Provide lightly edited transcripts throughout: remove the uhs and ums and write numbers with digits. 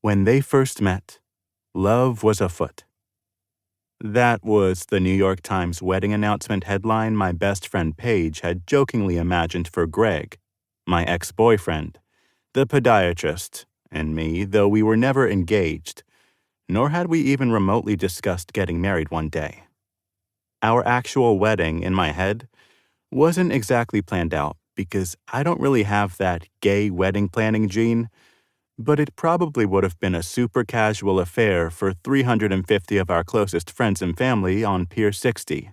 When they first met, love was afoot. That was the New York Times wedding announcement headline my best friend Paige had jokingly imagined for Greg, my ex-boyfriend, the podiatrist, and me, though we were never engaged, nor had we even remotely discussed getting married one day. Our actual wedding, in my head, wasn't exactly planned out because I don't really have that gay wedding planning gene, but it probably would have been a super casual affair for 350 of our closest friends and family on Pier 60,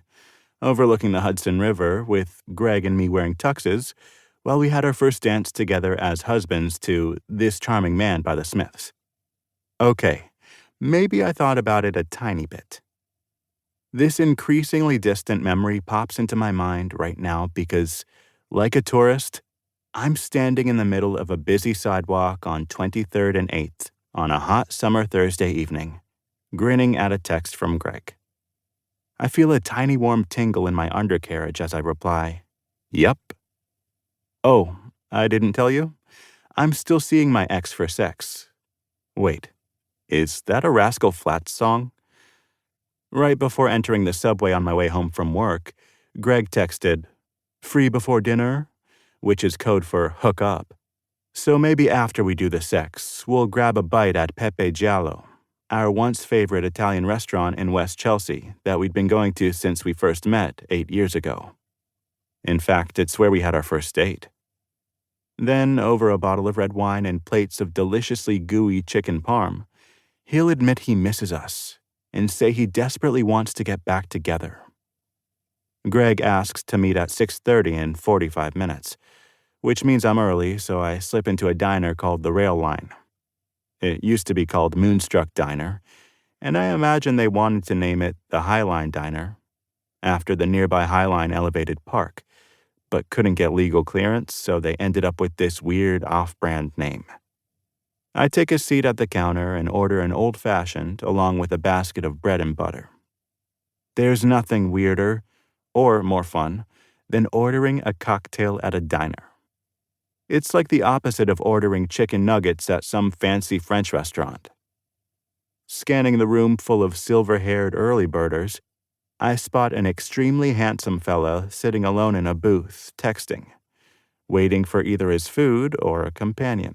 overlooking the Hudson River with Greg and me wearing tuxes while we had our first dance together as husbands to This Charming Man by the Smiths. Okay, maybe I thought about it a tiny bit. This increasingly distant memory pops into my mind right now because, like a tourist, I'm standing in the middle of a busy sidewalk on 23rd and 8th on a hot summer Thursday evening, grinning at a text from Greg. I feel a tiny warm tingle in my undercarriage as I reply, "Yup." "Oh, I didn't tell you? I'm still seeing my ex for sex." Wait, is that a Rascal Flatts song? Right before entering the subway on my way home from work, Greg texted, "Free before dinner?" which is code for hook up. So maybe after we do the sex, we'll grab a bite at Pepe Giallo, our once favorite Italian restaurant in West Chelsea that we'd been going to since we first met 8 years ago. In fact, it's where we had our first date. Then, over a bottle of red wine and plates of deliciously gooey chicken parm, he'll admit he misses us and say he desperately wants to get back together. Greg asks to meet at 6:30 in 45 minutes, which means I'm early, so I slip into a diner called the Rail Line. It used to be called Moonstruck Diner, and I imagine they wanted to name it the Highline Diner, after the nearby Highline elevated park, but couldn't get legal clearance, so they ended up with this weird off-brand name. I take a seat at the counter and order an old-fashioned along with a basket of bread and butter. There's nothing weirder or more fun than ordering a cocktail at a diner. It's like the opposite of ordering chicken nuggets at some fancy French restaurant. Scanning the room full of silver-haired early birders, I spot an extremely handsome fella sitting alone in a booth, texting, waiting for either his food or a companion.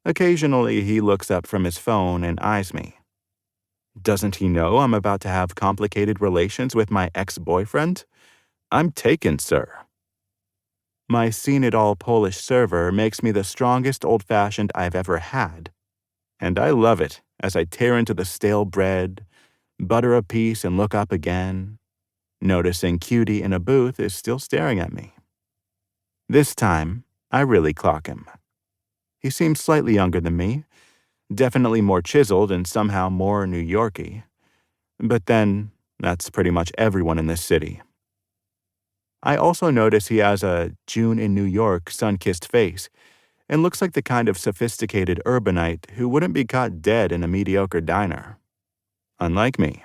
Occasionally, he looks up from his phone and eyes me. Doesn't he know I'm about to have complicated relations with my ex-boyfriend? I'm taken, sir. My seen-it-all Polish server makes me the strongest old-fashioned I've ever had, and I love it as I tear into the stale bread, butter a piece and look up again, noticing Cutie in a booth is still staring at me. This time, I really clock him. He seems slightly younger than me, definitely more chiseled and somehow more New Yorky. But then, that's pretty much everyone in this city. I also notice he has a June in New York sun-kissed face and looks like the kind of sophisticated urbanite who wouldn't be caught dead in a mediocre diner. Unlike me,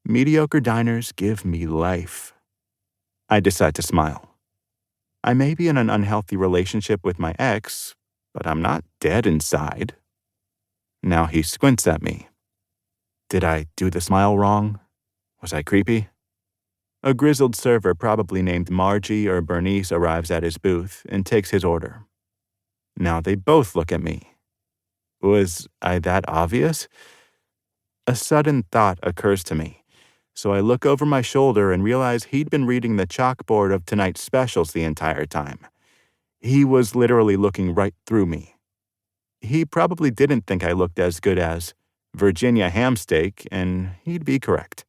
mediocre diners give me life. I decide to smile. I may be in an unhealthy relationship with my ex, but I'm not dead inside. Now he squints at me. Did I do the smile wrong? Was I creepy? A grizzled server probably named Margie or Bernice arrives at his booth and takes his order. Now they both look at me. Was I that obvious? A sudden thought occurs to me, so I look over my shoulder and realize he'd been reading the chalkboard of tonight's specials the entire time. He was literally looking right through me. He probably didn't think I looked as good as Virginia ham steak, and he'd be correct.